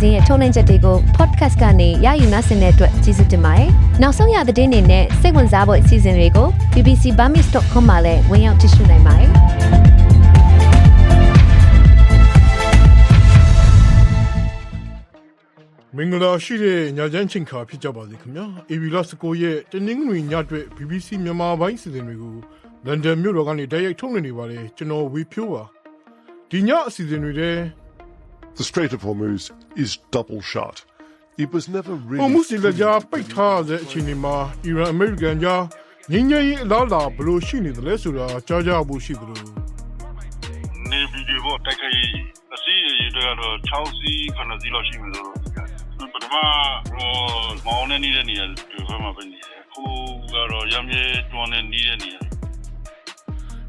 magazine ရဲ့ထုတ်လွှင့်ချက်တွေကို podcast ကနေရယူနိုင်တဲ့အတွက်ကျေးဇူးတင်ပါတယ်။နောက်ဆုံးရသတင်းတွေနဲ့စိတ်ဝင်စားဖို့အစီအစဉ်တွေကို bbcburmese.com မှာလည်းဝင်ရောက်ကြည့်ရှုနိုင်ပါတယ်။မင်္ဂလာရှိတဲ့ညချမ်းချင်းခါဖြစ်ကြပါစေခင်ဗျာ။ AB လ19ရဲ့တနင်္ဂနွေညအတွက် BBC မြန်မာပိုင်းစီစဉ်တွေကိုလန်ဒန်မြို့တော်ကနေတိုက်ရိုက်ထုတ်လွှင့်နေပါတယ်။ကျွန်တော်ဝေဖြိုးပါ။ဒီညအစီအစဉ်တွေထဲ The Strait of Hormuz is double shut. It was never really ဟော်မုစ်လက်ကြားပိတ်ထားတဲ့အခြေအနေမှာအီရန်အမေရိကန်ကြားငြိမ်းချမ်းရေးအလားအလာဘယ်လိုရှိနေသလဲဆိုတာကြားကြဖို့ရှိသလိုနေဗီဒီယိုပေါ်တိုက်ခိုက်ရေးအစီအရေးတွေကတော့6စီး9စီးလောက်ရှိမယ်လို့ပထမမောင်းနေတဲ့နေရာတွေဘက်မှာပဲနေတယ်ခုကတော့ရမ်းရဲတွန်းနေတဲ့နေရ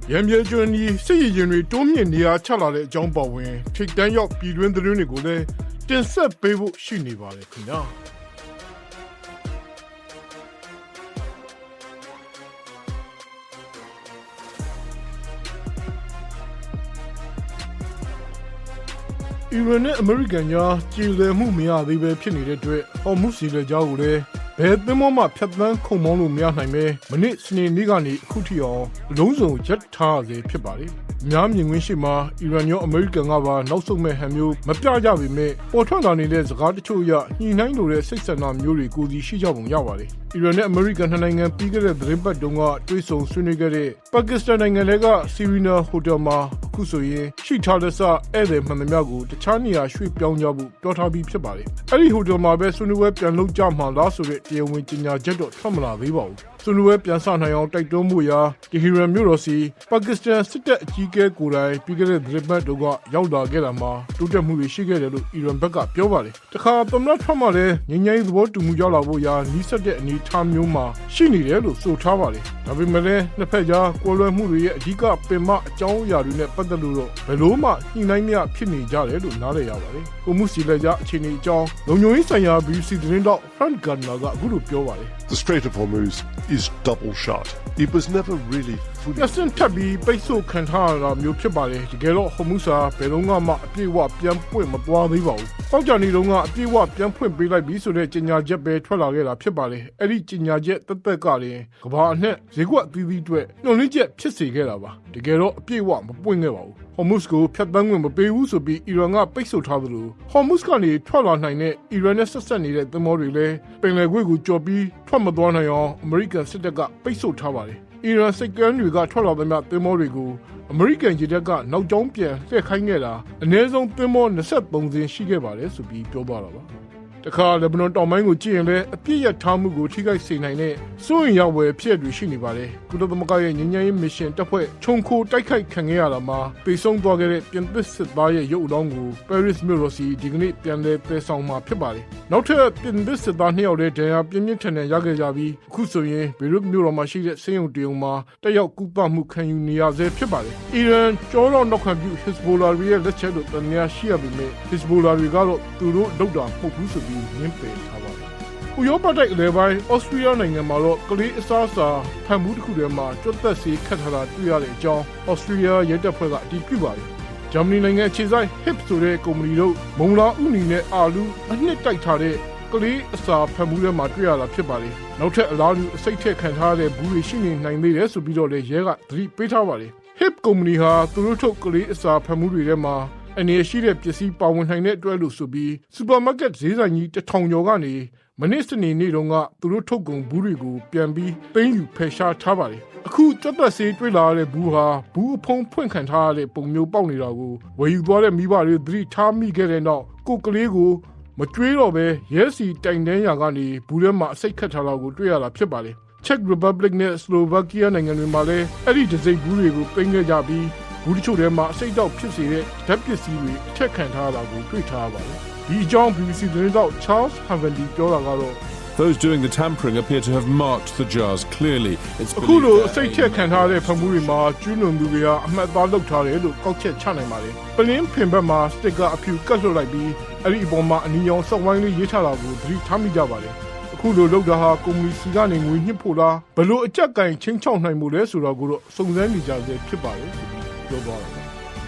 ာရမ်းရဲကျွန်းဒီစစ်ရေးရင်တွေတွန်းမြင့်နေရာချလာတဲ့အကြောင်းပါဝင်ထိတ်တန်းရောက်ပြည်တွင်းသတင်းတွေကိုလည်းတင်ဆက်ပေးဖို့ရှိနေပါတယ်ခင်ဗျာအီရန်နဲ့အမေရိကန်ကြားကြည်လည်မှုမရသေးပဲဖြစ်နေတဲ့အတွက်ဟော်မုစ်လက်ကြားကိုလည်းဘယ်သင်္ဘောမှဖြတ်သန်းခုန်မောင်းလို့မရနိုင်ပဲမနစ်စနေနေ့ကနေအခုထိအောင်အလုံးစုံရပ်ထားရသေးဖြစ်ပါတယ်။များမြင်ကွင်းရှိမှာအီရန်ရောအမေရိကန်ကပါနောက်ဆုံးမဲ့ဟန်မျိုးမပြကြပေမဲ့ပေါ်ထွက်လာနေတဲ့စကားတချို့အရညှိနှိုင်းလိုတဲ့စိတ်ဆန္ဒမျိုးတွေကိုစီရှိကြပုံရပါတယ်။အီရန်နဲ့အမေရိကန်နှစ်နိုင်ငံပြီးခဲ့တဲ့သတင်းပတ်တုန်းကတွေ့ဆုံဆွေးနွေးခဲ့တဲ့ပါကစ္စတန်နိုင်ငံကစီရီနာဟိုတယ်မှာအခုဆိုရင်ရှိထားတဲ့ဧည့်သည်မှန်သမျှကိုတခြားနေရာရွှေ့ပြောင်းကြဖို့ပြောထားပြီးဖြစ်ပါတယ်။အဲဒီဟိုတယ်မှာပဲဆွေးနွေးပွဲပြန်လုပ်ကြမှာလားဆိုတဲ့တရားဝင်ကြေညာချက်တော့ထွက်မလာသေးပါဘူး။ဆွေးနွေးပွဲပြန်ဆနိုင်အောင်တိုက်တွန်းမှုရာတီဟီရန်မြို့တော်စီပါကစ္စတန်စစ်တပ်အကြီးအကဲကိုယ်တိုင်ပြီးခဲ့တဲ့သတင်းပတ်တုန်းကရောက်လာခဲ့တာမှာတိုးတက်မှုတွေရှိခဲ့တယ်လို့အီရန်ဘက်ကပြောပါတယ်။တခါသမ္မတထရမ့်ကလည်းငြိမ်းချမ်းရေးသဘောတူမှုရောက်လာဖို့ရာနှီးစပ်တဲ့အနေအထားမျိုးမှာရှိနေတယ်လို့ဆိုထားပါတယ်။ဒါပေမဲ့လည်းနှစ်ဖက်ကြားကွဲလွဲမှုတွေရဲ့အဓိကပင်မအကြောင်းအရာတွေနဲ့ပတ်သက်လို့တော့ဘယ်လိုမှညှိနှိုင်းမရဖြစ်နေကြတယ်လို့နားလည်ရပါတယ်။ကိုမှုစီလက်ကြားအခြေအနေအကြောင်းလုံခြုံရေးဆိုင်ရာ BBC သတင်းတောက် Frank Gardner ကအခုလိုပြောပါတယ်။ The Strait of Hormuz is double shut. It was never really fully လက်စင်ထပ်ပြီးပိတ်ဆို့ခံထားရတာမျိုးဖြစ်ပါတယ်တကယ်တော့ဟိုမုစာဘယ်တော့မှအပြည့်အဝပြန်ပွင့်မသွားသေးပါဘူးပေါက်ကြနေတော့ကအပြည့်အဝပြန်ဖွင့်ပေးလိုက်ပြီဆိုတဲ့ကြေညာချက်ပဲထွက်လာခဲ့တာဖြစ်ပါတယ်အဲ့ဒီကြေညာချက်တသက်ကလည်းကဘာအနှက်ဈေးကွက်အသီးသီးအတွက်ညှို့နှင်းချက်ဖြစ်စေခဲ့တာပါတကယ်တော့အပြည့်အဝမပွင့်ခဲ့ပါဘူးဟော်မုစ်ကိုဖြတ်သန်းခွင့်မပေးဘူးဆိုပြီးအီရန်ကပိတ်ဆို့ထားသလိုဟော်မုစ်ကနေထွက်လာနိုင်တဲ့အီရန်နဲ့ဆက်ဆက်နေတဲ့သင်္ဘောတွေလည်းပင်လယ်ကွေ့ကိုကျော်ပြီးထွက်မသွားနိုင်အောင်အမေရိကန်စစ်တပ်ကပိတ်ဆို့ထားပါတယ်အီရန်စိတ်ကမ်းတွေကထွက်လာသမျှသင်္ဘောတွေကိုအမေရိကန်ရေတပ်ကနောက်ကျောင်းပြန်လှည့်ခိုင်းခဲ့တာအနည်းဆုံးသင်္ဘော23စင်းရှိခဲ့ပါတယ်ဆိုပြီးပြောသွားတာပါတခါလက်ဘနွန်တောင်ပိုင်းကိုကြည့်ရင်လည်းအပြစ်ရထားမှုကိုထိခိုက်စေနိုင်တဲ့စိုးရင်ရောက်ဝယ်ဖြစ်တွေရှိနေပါတယ်ကုလသမဂ္ဂရဲ့ငြိမ်းချမ်းရေးမစ်ရှင်တပ်ဖွဲ့ခြုံခိုတိုက်ခိုက်ခံခဲ့ရတာမှာပေဆုံးသွားခဲ့တဲ့ပြင်သစ်စစ်သားရဲ့ရုပ်အလောင်းကိုပဲရစ်မြို့တော်စီဒီကနေ့ပြန်လည်သယ်ဆောင်မှာဖြစ်ပါတယ်နောက်ထပ်ပြင်သစ်စစ်သား2ယောက်လည်းဒဏ်ရာပြင်းပြင်းထန်ထန်ရခဲ့ကြပြီးအခုဆိုရင်ဘေရွတ်မြို့တော်မှာရှိတဲ့ဆေးရုံတရုံမှာတက်ရောက်ကုသမှုခံယူနေရဆဲဖြစ်ပါတယ်အီရန်ကျောတော်နောက်ခံပြု Hezbollah ရဲ့လက်ချက်လို့တန်ရာရှိရပေမဲ့ Hezbollah တွေကတော့သူတို့လုပ်တာမဟုတ်ဘူးဆိုပြီးငင်းပယ်ထားပါတယ်။ဥရောပတိုက်အလဲပိုင်းဩစတြီးယားနိုင်ငံမှာတော့ကလေးအစားအစာဖန်မှုတစ်ခုထဲမှာကျွတ်သက်စေခတ်ထားတာတွေ့ရတဲ့အကြောင်းဩစတြီးယားရဲတပ်ဖွဲ့ကအတည်ပြုပါတယ်။ဂျာမနီနိုင်ငံအခြေစိုက် HIP ဆိုတဲ့ကုမ္ပဏီတို့မုံလာဥနီနဲ့အာလူအနှစ်တိုက်ထားတဲ့ကလေးအစာဖန်မှုထဲမှာတွေ့ရတာဖြစ်ပါတယ်။နောက်ထပ်အလားတူအစိတ်ထက်ခံထားတဲ့ဘူးတွေရှိနေနိုင်သေးတယ်ဆိုပြီးတော့လည်းရဲကသတိပေးထားပါတယ်။ HIP ကုမ္ပဏီဟာသူတို့ထုတ်ကလေးအစာဖန်မှုတွေထဲမှာအနေရှိတဲ့ပစ္စည်းပါဝင်နိုင်တဲ့အတွက်လို့ဆိုပြီးစူပါမားကတ်ဈေးဆိုင်ကြီး1000ကျော်ကနေမနေ့စနေနေ့တုန်းကသူတို့ထုတ်ကုန်ဘူးတွေကိုပြန်ပြီးသိမ်းယူဖယ်ရှားထားပါတယ်အခုကြက်သက်ဆေးတွေ့လာတဲ့ဘူးဟာဘူးအဖုံးဖွင့်ခံထားရတဲ့ပုံမျိုးပေါက်နေတာကိုဝယ်ယူသွားတဲ့မိဘတွေသတိထားမိခဲ့တဲ့နောက်ကိုကလေးကိုမကျွေးတော့ပဲရဲစီတိုင်တန်းရာကနေဘူးထဲမှာအစိတ်ခတ်ထားတာကိုတွေ့ရတာဖြစ်ပါတယ်Czech Republic နဲ့ Slovakia နိုင်ငံတွေမှာလည်းအဲ့ဒီဒစိမ့်ဘူးတွေကိုသိမ်းခဲ့ကြပြီးဘူးတချို့ထဲမှာအစိတ်တောက်ဖြစ်စေတဲ့ဓာတ်ပစ္စည်းတွေအထက်ခံထားတာကိုတွေ့ထားရပါတယ်ဒီအကြောင်း BBC သတင်းတောက် Charles Havendy ပြောတာကတော့ Those doing the tampering appear to have marked the jars clearly. It's အခုလိုအစိတ်ထက်ခံထားတဲ့ဖန်မှုတွေမှာကျူးလွန်သူတွေကအမှတ်အသားလုပ်ထားတယ်လို့ကောက်ချက်ချနိုင်ပါတယ်ပလင်းဖင်ဘက်မှာစတစ်ကာအဖြူကတ်လွှတ်လိုက်ပြီးအဲ့ဒီအပေါ်မှာအနီရောင်စောက်ဝိုင်းလေးရေးထားတာကိုသတိထားမိကြပါတယ်အခုလိုလုပ်တာဟာကုမ္ပဏီစီကနေငွေညှစ်ဖို့လားဘလို့အကြက်ကင်ချင်းချောက်နိုင်မှုလဲဆိုတာကိုတော့စုံစမ်းနေကြဆဲဖြစ်ပါတယ်ဆိုပြီးပြောသွားတာပါ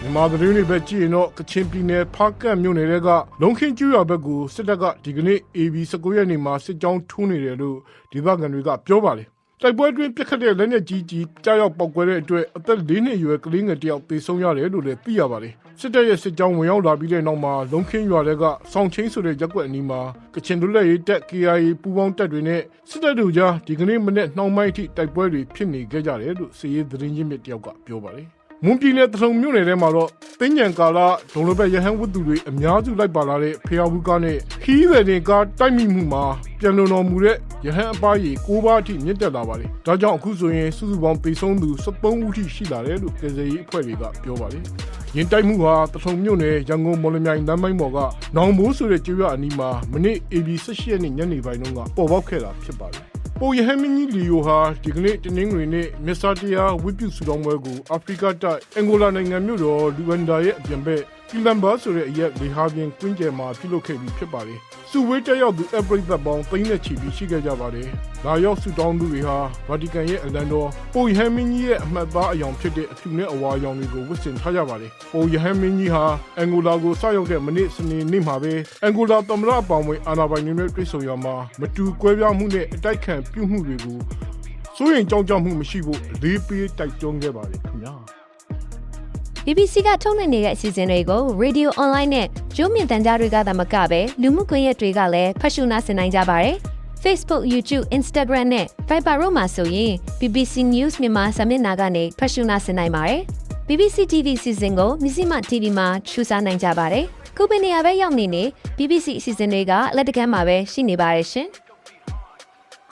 မြန်မာသတင်းတွေပဲကြည့်ရင်တော့ကချင်ပြည်နယ်ဖားကန့်မြို့နယ်ကလုံခင်းကျွော်ဘက်ကိုစစ်တပ်ကဒီကနေ့ AB 19ရက်နေ့မှာစစ်ကြောင်းထိုးနေတယ်လို့ဒေသခံတွေကပြောပါတယ်တိုက်ပွဲတွင်ပြစ်ခတ်တဲ့လက်နက်ကြီးကြားရောက်ပောက်ကွဲတဲ့အတွက်အသက်4နှစ်အရွယ်ကလေးငယ်တစ်ယောက်သေဆုံးရတယ်လို့လည်းသိရပါတယ်စစ်တပ်ရဲ့စစ်ကြောင်းဝင်ရောက်လာပြီးတဲ့နောက်မှာလုံခင်းရွာတွေကစောင်းချင်းဆိုတဲ့ရပ်ကွက်အနီးမှာကချင်လူလက်ရေးတပ် KIA ပူးပေါင်းတပ်တွေနဲ့စစ်တပ်တို့ကြားဒီကနေ့မနေ့နှောင်းပိုင်းအထိတိုက်ပွဲတွေဖြစ်နေကြတယ်လို့စစ်ရေးသတင်းရင်းမြစ်တယောက်ကပြောပါတယ်မွန်ပြည်နယ်တထုံမြို့နယ်ထဲမှာတော့တင်းညံကာလာဒုံလဘက်ရဟန်းဝတ္ထုတွေအများစုလိုက်ပါလာတဲ့ဖျားဘူးကားနဲ့ခီးသည်တင်ကားတိုက်မိမှုမှာပြန်လုံတော်မူတဲ့ရဟန်းအပားကြီး9ပါးအထိမြင့်တက်လာပါတယ်။ဒါကြောင့်အခုဆိုရင်စုစုပေါင်းပေဆုံးသူ73ဦးထိရှိလာတယ်လို့ကယ်ဆယ်ရေးအဖွဲ့တွေကပြောပါတယ်။ရင်တိုက်မှုဟာတထုံမြို့နယ်ရန်ကုန်မော်လမြိုင်လမ်းပိုင်းပေါ်ကနောင်မိုးဆိုတဲ့ကျွော်အနီးမှာမနေ့ AB 18ရက်နေ့ညနေပိုင်းတုန်းကပေါ်ပေါက်ခဲ့တာဖြစ်ပါတယ်။ပိုရဟမင်းကြီးလီယိုဟာဒီကနေ့တနင်္ဂနွေနေ့မြစ်စာတရားဝိပုစုတော်ပွဲကိုအာဖရိကတိုက်အန်ဂိုလာနိုင်ငံမြို့တော်လူဝမ်ဒါရဲ့အပြင်ဘက်ကီလမ်ဘာဆိုတဲ့အရက်လေဟာပြင်ကွင်းကျယ်မှာပြုလုပ်ခဲ့ပြီးဖြစ်ပါတယ်။စုဝေးတက်ရောက်သူအပရိသတ်ပေါင်းသိန်းနဲ့ချီပြီးရှိခဲ့ကြပါတယ်။လာရောက်စုတောင်းသူတွေဟာဗာတီကန်ရဲ့အလံတော်ပိုရဟမင်းကြီးရဲ့အမှတ်သားအယောင်ဖြစ်တဲ့အဖြူနဲ့အဝါရောင်တွေကိုဝတ်ဆင်ထားကြပါတယ်။ပိုရဟမင်းကြီးဟာအန်ဂိုလာကိုစရောက်တဲ့မနေ့စနေနေ့မှာပဲအန်ဂိုလာသမ္မတအပေါင်းဝင်အာဏာပိုင်တွေနဲ့တွေ့ဆုံရမှာမတူကွဲပြားမှုနဲ့အတိုက်ခံပြုမှုတွေကိုစိုးရိမ်ကြောက်ကြမှုမရှိဖို့လေးပေးတိုက်တွန်းခဲ့ပါတယ်ခင်ဗျာBBC ကထုတ်လွှင့်နေတဲ့အစီအစဉ်တွေကို Radio Online နဲ့ကျိုးမြင့်တန်ကြားတွေကသာမကပဲလူမှုကွန်ရက်တွေကလည်းဖတ်ရှုနားဆင်နိုင်ကြပါတယ်။ Facebook, YouTube, Instagram နဲ့ Viber တို့မှာဆိုရင် BBC News မြန်မာစာမျက်နှာကနေဖတ်ရှုနားဆင်နိုင်ပါတယ်။ BBC TV အစီအစဉ်ကိုမြစီမ TV မှာထူစားနိုင်ကြပါတယ်။ခုပင်နေရာပဲရောက်နေ BBC အစီအစဉ်တွေကလက်တကမ်းမှာပဲရှိနေပါတယ်ရှင်။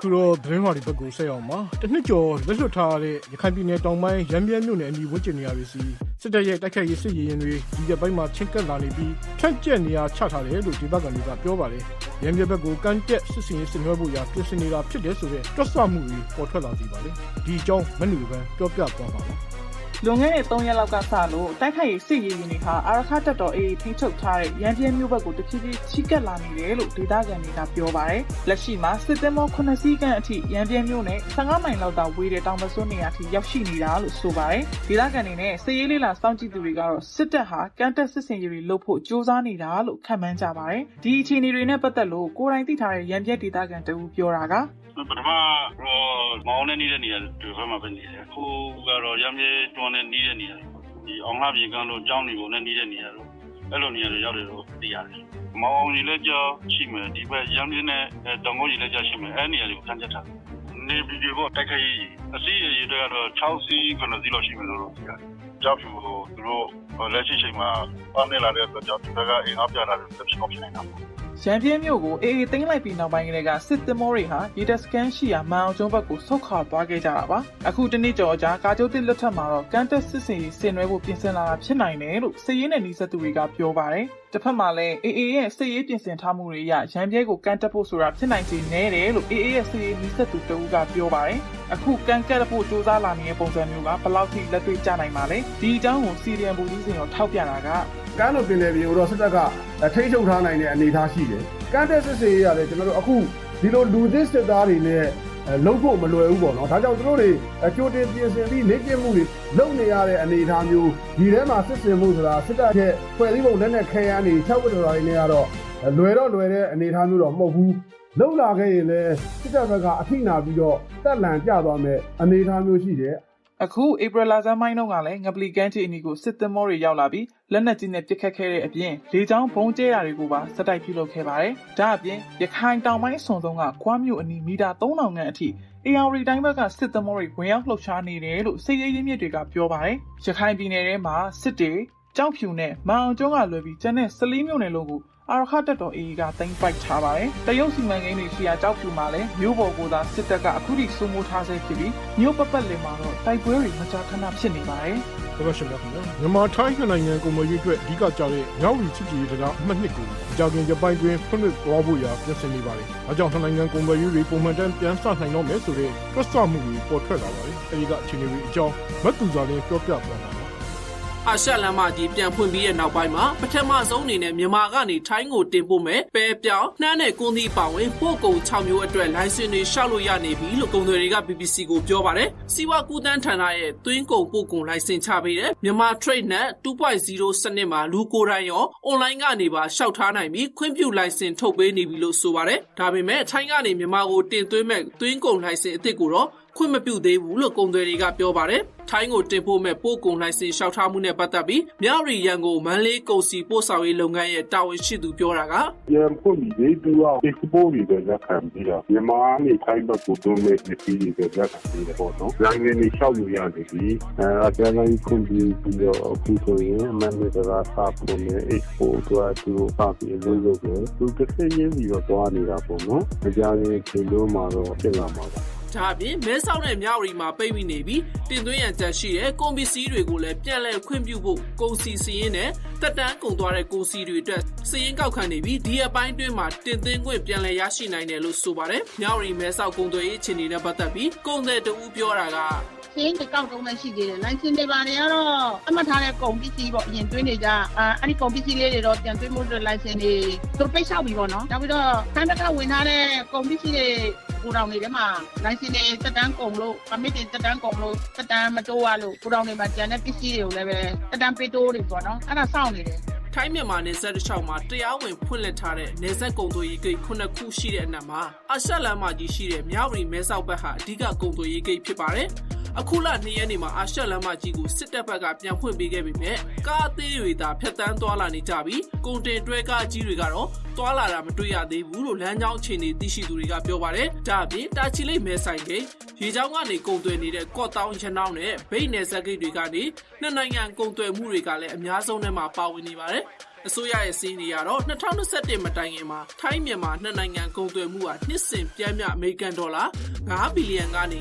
ခုတော့သတင်းဝါဒီဘက်ကိုဆက်အောင်ပါတစ်နှစ်ကျော်လက်လွတ်ထားတဲ့ရခိုင်ပြည်နယ်တောင်ပိုင်းရမ်းပြဲမြို့နယ်အနီးဝန်းကျင်နေရာတွေစီစစ်တပ်ရဲ့တိုက်ခိုက်ရေးစစ်ရေးရင်တွေဒီရက်ပိုင်းမှာချင်းကပ်လာနေပြီးဖြန့်ကျက်နေရာချထားတယ်လို့ဒေသခံတွေကပြောပါတယ်ရမ်းပြဲဘက်ကိုကန့်တက်စစ်စင်ရေးဆင်နွှဲဖို့ရာပြင်ဆင်နေတာဖြစ်တယ်ဆိုတဲ့တွက်ဆမှုတွေပေါ်ထွက်လာစီပါတယ်ဒီအကြောင်းမနူပန်ပြောပြသွားပါမယ်လွန်ခဲ့တဲ့3ရက်လောက်ကစလို့တိုက်ခိုက်ရေးစစ်ရေးရင်တွေဟာအာရခတပ်တော် AA ထိန်းချုပ်ထားတဲ့ရန်ပြဲမြို့ဘက်ကိုတဖြည်းဖြည်းချိကပ်လာနေတယ်လို့ဒေသခံတွေကပြောပါတယ်။လက်ရှိမှာစစ်သည်မော9စီးခန့်အထိရန်ပြဲမြို့နဲ့15မိုင်လောက်သာဝေးတဲ့တောင်ပစွန်းနေရာထိရောက်ရှိနေတာလို့ဆိုပါတယ်။ဒေသခံတွေနဲ့စစ်ရေးလေးလာစောင့်ကြည့်သူတွေကတော့စစ်တပ်ဟာကန့်တက်စစ်စင်ရေးတွေလုပ်ဖို့ကြိုးစားနေတာလို့ခန့်မှန်းကြပါတယ်။ဒီအခြေအနေတွေနဲ့ပတ်သက်လို့ကိုယ်တိုင်သိထားတဲ့ရန်ပြဲဒေသခံတဦးပြောတာကပထမမောင်းနဲ့နေတဲ့နေရာတွေဘက်မှာပဲနေတယ်ခုကတော့ရမ်းပြေတွန်းနဲ့နေတဲ့နေရာဒီအောင်လှပြေကန်းလို့ကြောင်းနေပုံနဲ့နေတဲ့နေရာတော့အဲ့လိုနေရာတွေရောက်တယ်လို့သိရတယ်မောင်းကြီးလည်းကြောရှိမယ်ဒီဘက်ရမ်းပြေနဲ့တောင်ကုန်းကြီးလည်းကြောရှိမယ်အဲ့နေရာတွေကိုခန့်ချက်ထားနေဗီဒီယိုပေါ်တိုက်ခိုက်ရေးအစီအရေးတွေကတော့6စီး9စီးလောက်ရှိမယ်လို့သိရတယ်ကြောက်ဖြူကိုသူတို့လက်ရှိချိန်မှာပေါင်းနေလာတဲ့အတွက်ကြောင့်ဒီဘက်ကအင်အားပြလာတဲ့ဖြစ်ဖြစ်နေတာရန်ပြဲမြို့ကို AA သိမ်းလိုက်ပြီးနောက်ပိုင်းကတည်းကစစ်သင်္ဘောတွေဟာရေတပ်စခန်းရှိရာမန်အောင်ကျွန်းဘက်ကိုဆုတ်ခွာသွားခဲ့ကြတာပါအခုတနေ့ကျော်ကြာကာကျိုးတစ်လက်ထက်မှာတော့ကန်တက်စစ်စင်ရေးဆင်နွှဲဖို့ပြင်ဆင်လာတာဖြစ်နိုင်တယ်လို့စစ်ရေးနဲ့နှီးစပ်သူတွေကပြောပါတယ်တစ်ဖက်မှာလည်း AA ရဲ့စစ်ရေးပြင်ဆင်ထားမှုတွေအရရန်ပြဲကိုကန်တက်ဖို့ဆိုတာဖြစ်နိုင်ခြေနည်းတယ်လို့ AA ရဲ့စစ်ရေးနှီးစပ်သူတဦးကပြောပါတယ်အခုကန်ကက်ဖို့စူးစမ်းလာနေတဲ့ပုံစံမျိုးကဘယ်လောက်ထိလက်တွေ့ကျနိုင်မှာလဲဒီအကြောင်းကိုစီရီယံဘူကြီးစင်ရောထောက်ပြတာကကမ်းလိုပင်လယ်ပြင်ကိုတော့စစ်တပ်ကထိန်းချုပ်ထားနိုင်တဲ့အနေအထားရှိတယ်။ကမ်းတက်စစ်စေးရလည်းကျွန်တော်တို့အခုဒီလိုလူသစ်စစ်သားတွေနဲ့လုံဖို့မလွယ်ဘူးပေါ့နော်။ဒါကြောင့်သူတို့တွေကြိုတင်ပြင်ဆင်ပြီးလေ့ကျင့်မှုတွေလုပ်နေရတဲ့အနေအထားမျိုးဒီထဲမှာစစ်စင်မှုဆိုတာစစ်တပ်ရဲ့ဖွဲ့စည်းပုံလက်နက်ခဲယမ်းတွေ၆ဝတ်တော်တွေနဲ့ကတော့လွယ်တဲ့အနေအထားမျိုးတော့မဟုတ်ဘူး။လုံလာခဲ့ရင်လည်းစစ်တပ်ဘက်ကအထိနာပြီးတော့တက်လန်ကျသွားမယ်အနေအထားမျိုးရှိတယ်။အခုဧပြီလဆန်းပိုင်းတုန်းကလည်းငပလီကန်းချီအနီကိုစစ်သင်္ဘောတွေရောက်လာပြီးလက်နက်ကြီးနဲ့ပစ်ခတ်ခဲ့တဲ့အပြင်လေကြောင်းဘုံကျဲတာတွေကိုပါစက်တိုက်ပြုလုပ်ခဲ့ပါတယ်။ဒါအပြင်ရခိုင်တောင်ပိုင်းအစွန်ဆုံးကခွားမြို့အနီးမီတာ3000ခန့်အထိARတိုင်းဘက်ကစစ်သင်္ဘောတွေဝင်ရောက်လှုပ်ရှားနေတယ်လို့စစ်ရေးရင်းမြစ်တွေကပြောပါတယ်။ရခိုင်ပြည်နယ်ထဲမှာစစ်တေကြောက်ဖြူနဲ့မန်အောင်ကျွန်းကလွယ်ပြီးကျန်တဲ့14မြို့နယ်လုံးကိုအာရခတပ်တော် AA ကသိမ်းပိုက်ထားပါတယ်။တရုတ်စီမံကိန်းတွေရှိရာကြောက်ဖြူမှာလည်းမြို့ပေါ်ကိုသာစစ်တပ်ကအခုထိစိုးမိုးထားဆဲဖြစ်ပြီးမြို့ပတ်ပတ်လည်မှာတော့တိုက်ပွဲတွေမကြာခဏဖြစ်နေပါတယ်။ဟုတ်ပါရှင်ဗျာ။မြန်မာထိုင်းနိုင်ငံကုန်သွယ်ရေးအတွက်အဓိကကျတဲ့မြောက်ရီချစ်ကြည်ရေးတရားအမှတ်1ကိုကြာခင်ဂျပန်တွင်ဖွင့်လှစ်သွားဖို့ရာပြင်ဆင်နေပါတယ်။ဒါကြောင့်ထိုင်းနိုင်ငံကုန်သွယ်ရေးတွေပုံမှန်တန်းပြန်ဆနိုင်တော့မယ်ဆိုတဲ့တွက်ဆမှုတွေပေါ်ထွက်လာပါတယ်။အဲဒီကအခြေအနေတွေအကြောင်းမတ်သူစွာနဲ့ပြောပြသွားပါမယ်။ အာရှလမ်းမကြီးပြန်ဖွင့်ပြီးတဲ့နောက်ပိုင်းမှာပထမဆုံးအနေနဲ့မြန်မာကနေထိုင်းကိုတင်ပို့မဲ့ပဲပြောင်းနှမ်းနဲ့ကွန်သီးပါဝင်ပို့ကုန်6မျိုးအတွက်လိုင်စင်တွေရှောက်လို့ရနေပြီလို့ကုန်သွယ်တွေက BBC ကိုပြောပါတယ်။စီဝါကူတန်းဌာနရဲ့သွင်းကုန်ပို့ကုန်လိုင်စင်ချပေးတဲ့မြန်မာ Trade Net 2.0 စနစ်မှာလူကိုယ်တိုင်ရော online ကနေပါရှောက်ထားနိုင်ပြီးခွင့်ပြုလိုင်စင်ထုတ်ပေးနေပြီလို့ဆိုပါတယ်။ဒါပေမဲ့ထိုင်းကနေမြန်မာကိုတင်သွင်းမဲ့သွင်းကုန်လိုင်စင်အသစ်ကိုတော့ခွင့်မပြုသေးဘူးလို့ကုန်သွယ်တွေကပြောပါတယ်။ထိုင်းကိုတင်ပို့မဲ့ပို့ကုန်လိုင်စင်လျှောက်ထားမှုနဲ့ပတ်သက်ပြီးမြရီရန်ကုန်မန္တလေးကုန်စည်ပို့ဆောင်ရေးလုပ်ငန်းရဲ့တာဝန်ရှိသူပြောတာကပြန်ဖွင့်ပြီးသူက export တွေလက်ခံပြီးတော့မြန်မာနဲ့ထိုင်းဘက်ကိုသွင်းမဲ့ဒီတွေလက်ခံပြီးတော့ပေါ့နော်။နိုင်ငံတွေလျှောက်လို့ရနေပြီ။အကျဉ်းလိုက်ခွင့်ပြုပြီးတော့အခုဆိုရင်အမှန်တကယ်စာဖို့နဲ့ export တို့အတူပါပြီးလို့လုပ်တယ်။သူတစ်ချက်ရင်းပြီးတော့သွားနေတာပေါ့နော်။အကြမ်းကြီးချိန်လို့မှတော့ဖြစ်လာမှာပါ။ဒါအပြင်မဲဆောက်နဲ့မြဝတီမှာပိတ်မိနေပြီးတင်သွင်းရန်ချက်ရှိတဲ့ကုန်ပစ္စည်းတွေကိုလည်းပြန်လည်ခွင့်ပြုဖို့ကုန်စည်စည်ရင်းနဲ့တက်တန်းကုန်သွားတဲ့ကုန်စည်တွေအတွက်စည်ရင်းကောက်ခံနေပြီးဒီအပိုင်းတွင်းမှာတင်သွင်းခွင့်ပြန်လည်ရရှိနိုင်တယ်လို့ဆိုပါတယ်။မြဝတီမဲဆောက်ကုန်သွယ်ရေးအခြေအနေနဲ့ပတ်သက်ပြီးကုန်သည်တဦးပြောတာကစင်းကောက်တုံးလည်းရှိသေးတယ်လိုင်စင်တွေပါနေရတော့အမှတ်ထားတဲ့ကုန်ပစ္စည်းပေါ့အရင်သွင်းနေကြအဲ့ဒီကုန်ပစ္စည်းလေးတွေတော့ပြန်သွင်းမှုလိုင်စင်တွေသူပိတ်ဆောက်ပြီပေါ့နော်နောက်ပြီးတော့ခန်းတကဝင်ထားတဲ့ကုန်ပစ္စည်းတွေကိုတောင်နေထဲမှာလိုင်စင်တွေတက်တန်းကုန်လို့ပမစ်တွေတက်တန်းကုန်လို့တက်တန်းမတိုးရလို့ကိုတောင်တွေမှာကျန်တဲ့ပစ္စည်းတွေကိုလည်းပဲတက်တန်းပေးတိုးတွေပေါ့နော်အဲ့ဒါစောင့်နေတယ်ထိုင်းမြန်မာနယ်စပ်တစ်လျှောက်မှာတရားဝင်ဖွင့်လှစ်ထားတဲ့နယ်စပ်ကုန်သွယ်ရေးဂိတ်9ခုရှိတဲ့အနက်မှာအာရှလမ်းမကြီးရှိတဲ့မြဝတီမဲဆောက်ဘက်ဟာအဓိကကုန်သွယ်ရေးဂိတ်ဖြစ်ပါတယ်။အခုလ2ရက်နေ့မှာအာရှလမ်းမကြီးကိုစစ်တပ်ဘက်ကပြန်ဖွင့်ပေးခဲ့ပေမဲ့ကားအသေးတွေသာဖြတ်တန်းသွားလာနေကြပြီးကုန်တင်တွဲကားကြီးတွေကတော့သွားလာတာမတွေ့ရသေးဘူးလို့လမ်းကြောင်းအခြေအနေသိရှိသူတွေကပြောပါတယ်။ဒါအပြင်တာချီလိတ်မဲဆိုင်ဂိတ်ရေချောင်းကနေကုန်သွယ်နေတဲ့ကော့တောင်းရနောင်းနဲ့ဗိတ်နယ်စပ်ဂိတ်တွေကနေနှစ်နိုင်ငံကုန်သွယ်မှုတွေကလည်းအများဆုံးထဲမှာပါဝင်နေပါတယ်။အစိုးရရဲ့စီးနေရတော့2021မတိုင်ခင်မှာထိုင်းမြန်မာနှစ်နိုင်ငံကုန်သွယ်မှုဟာနှစ်စဉ်ပြည့်မြအမေရိကန်ဒေါ်လာ9ဘီလီယံကနေ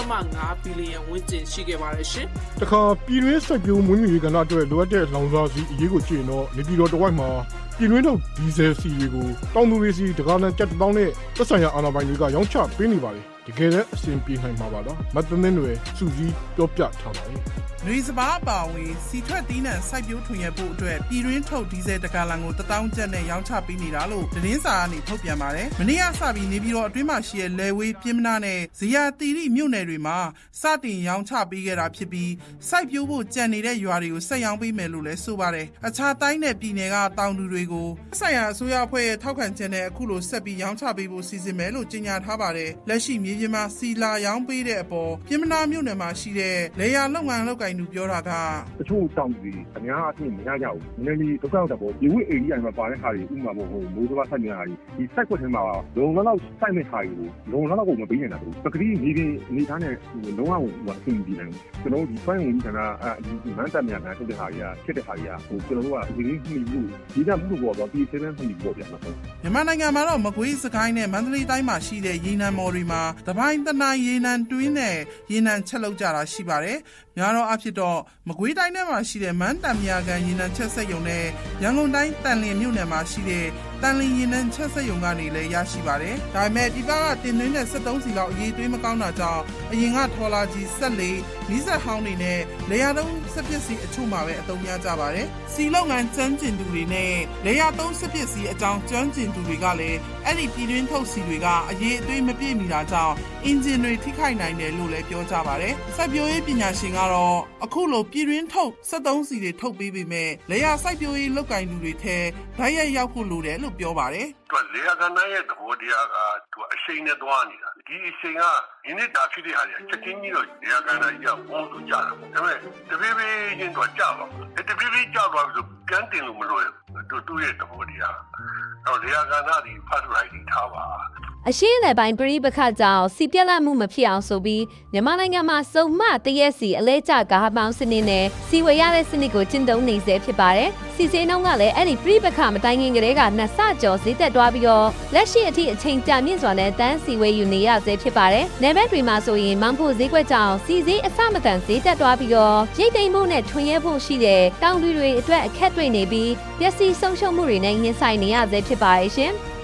9.5ဘီလီယံဝန်းကျင်ရှိခဲ့ပါတယ်ရှင်။တခါပြည်တွင်းစိုက်ပျိုးမွေးမြူရေးကဏ္ဍအတွက်လိုအပ်တဲ့လောင်စာဆီအရေးကိုကြည့်ရင်တော့နေပြည်တော်တစ်ဝိုက်မှာပြည်တွင်းထုတ်ဒီဇယ်ဆီတွေကိုတောင်သူတွေစီတကားလန်7,000နဲ့သက်ဆိုင်ရာအာဏာပိုင်တွေကရောင်းချပေးနေပါတယ်။တကယ်လည်းအဆင်ပြေနိုင်မှာပါလား။မတ်သမင်းတွေစူးစီးပြောပြထားပါတယ်။နွေစပါးအပါဝင်စီထွက်တီးနှံစိုက်ပျိုးထွင်ရဖို့အတွက်ပြည်တွင်းထုတ်ဒီဇယ်တကာလန်ကို1000ကျပ်နဲ့ရောင်းချပေးနေတာလို့သတင်းစာကနေထုတ်ပြန်ပါတယ်။မနေ့ကစပြီးနေပြည်တော်အတွင်းမှာရှိတဲ့လယ်ဝေးပြင်းမနာနဲ့ဇေယျတီရီမြို့နယ်တွေမှာစတင်ရောင်းချပေးခဲ့တာဖြစ်ပြီးစိုက်ပျိုးဖို့ကြံနေတဲ့ရွာတွေကိုဆက်ရောင်းပေးမယ်လို့လည်းဆိုပါတယ်။အခြားတိုင်းနယ်ပြည်နယ်ကတောင်သူတွေကိုဆိုင်ရာအစိုးရအဖွဲ့ရဲ့ထောက်ခံချက်နဲ့အခုလိုဆက်ပြီးရောင်းချပေးဖို့စီစဉ်မယ်လို့ကြေညာထားပါတယ်။လက်ရှိမြေပြင်မှာစီလာရောင်းပေးတဲ့အပေါ်ပြင်းမနာမြို့နယ်မှာရှိတဲ့လေယာလုပ်ငန်းလုပ်ကိုင်သူပြောတာကတချို့တောင်ကြီးအများအပြည့်မရကြဘူး။နည်းနည်းဒုက္ခရောက်တာပေါ့။ဒီဝိအိမ်ကြီးမှာပါတဲ့ဟာတွေဥမာပေါ့ဟိုမိုးစပါးဆိုင်များကြီးဒီစိုက်ခွက်ထဲမှာလုံလောက်စိုက်မဲ့ဟာတွေကိုလုံလောက်ကိုမပေးနိုင်တာဘူး။ပကတိနေနေသားနဲ့လုံးဝဟိုအဆင်ပြေတယ်။ကျွန်တော်ဒီဖိုင်းဝင်ကဒီမန်တက်များကထုတ်တဲ့ဟာတွေကဖြစ်တဲ့ဟာတွေကဟိုကျွန်တော်တို့ကဒီနေ့မှီလို့ဒီကမှုတော့ပေါ့ဒီစင်းနဲ့မှီပေါ့ဗျာ။မြန်မာနိုင်ငံမှာတော့မကွေးစကိုင်းနဲ့မန္တလေးတိုင်းမှာရှိတဲ့ရေနံမော်တွေမှာတပိုင်းတနိုင်ရေနံတွင်းနဲ့ရေနံချက်လောက်ကြတာရှိပါတယ်။များတော့အဖြစ်တော့မကွေးတိုင်းထဲမှာရှိတဲ့မန်းတံမြာကန်ရေနံချက်ဆက်ရုံနဲ့ရန်ကုန်တိုင်းတန်လင်းမြို့နယ်မှာရှိတဲ့တန်လင်းရေနံချက်ဆက်ရုံကနေလည်းရရှိပါတယ်။ဒါပေမဲ့ဒီဘက်ကတင်သွင်းတဲ့73စီလောက်အရေးသွေးမကောင်းတာကြောင့်အရင်ကထော်လာကြီးဆက်လေးနီးစက်ဟောင်းတွေနဲ့လေယာသုံးစက်ပစ္စည်းအချို့မှာပဲအသုံးများကြပါတယ်။စီလုပ်ငန်းကျွမ်းကျင်သူတွေနဲ့လေယာသုံးစက်ပစ္စည်းအကြောင်းကျွမ်းကျင်သူတွေကလည်းအဲ့ဒီပြည်တွင်းထုတ်စီတွေကအရေးအသွေးမပြည့်မီတာကြောင့်အင်ဂျင်တွေထိခိုက်နိုင်တယ်လို့လည်းပြောကြပါတယ်။စိုက်ပျိုးရေးပညာရှင်ကတော့အခုလိုပြည်တွင်းထုတ်73စီတွေထုတ်ပေးပေမဲ့လေယာစိုက်ပျိုးရေးလုပ်ကိုင်သူတွေထဲဓာတ်ရိုက်ရောက်ဖို့လိုတယ်လို့ပြောပါတယ်။သူလေယာကနိုင်ရဲ့သဘောတရားကသူအရှိန်နဲ့သွားနေတာ။ဒီအရှိန်ကဒီနေ့တာဖြစ်တဲ့ဟာတွေချက်ချင်းကြီးတော့လေယာကနိုင်ကဝုန်းလို့ကြာတာ။ဒါပေမဲ့တပြေးပြေးချင်းတော့ကြာပါဘူး။တပြေးပြေးကြာသွားပြီဆိုပြန်တင်လို့မလွယ်ဘူး။သူ့ရဲ့သဘောတရား။တော့လေယာကနိုင်ဒီဖတ်ရိုက်ထားပါအရှင်းလယ်ပိုင်းပရိပခကြောင့်စီပြက်လက်မှုမဖြစ်အောင်ဆိုပြီးမြန်မာနိုင်ငံမှာစုံမတရက်စီအလဲကျကားပေါင်းစနစ်နဲ့စီဝေရတဲ့စနစ်ကိုကျင့်သုံးနေစေဖြစ်ပါတယ်။စီစေနှုန်းကလည်းအဲ့ဒီပရိပခမတိုင်ခင်ကလေးကနှစ်ဆကျော်ဈေးသက်သွားပြီးတော့လက်ရှိအထိအချိန်ကြာမြင့်စွာနဲ့တန်းစီဝေယူနေရစေဖြစ်ပါတယ်။နယ်ဘက်တွေမှာဆိုရင်မောင်ဖို့ဈေးကွက်ကြောင့်စီဈေးအဆမတန်ဈေးသက်သွားပြီးတော့ရိတ်သိမ်းမှုနဲ့ထွင်ရဲဖို့ရှိတဲ့တောင်သူတွေအတွက်အခက်တွေ့နေပြီးပျက်စီးဆုံးရှုံးမှုတွေနဲ့ရင်ဆိုင်နေရစေဖြစ်ပါတယ်ရှင်။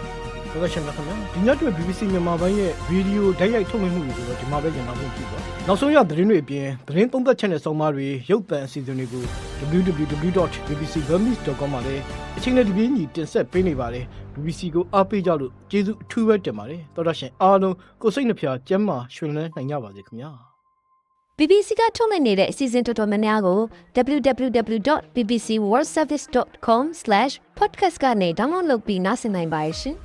တော်တော်ရှင်းပြခင်ဗျာဒီညအတွက် BBC မြန်မာပိုင်းရဲ့ဗီဒီယိုဓာတ်ရိုက်ထုတ်လွှင့်မှုတွေကိုတော့ဒီမှာပဲညံနောက်ဆုံးကြည့်ပါနောက်ဆုံးရသတင်းတွေအပြင်သတင်းသုံးသပ်ချက်နဲ့ဆောင်းပါးတွေရုပ်သံအစီအစဉ်တွေကို www.bbcburmese.com မှာလည်းအချိန်နဲ့ဒီပြင်းညီတင်ဆက်ပေးနေပါတယ် BBC ကိုအားပေးကြလို့ကျေးဇူးအထူးပဲတင်ပါတယ်တော်တော်ရှင်အားလုံးကိုစိတ်နှဖျားကျန်းမာရွှင်လန်းနိုင်ကြပါစေခင်ဗျာ BBC ကထုတ်လွှင့်နေတဲ့အစီအစဉ်တော်တော်များများကို www.bbcworldservice.com/podcast ကနေ download လုပ်ပြီးနားဆင်နိုင်ပါရှင်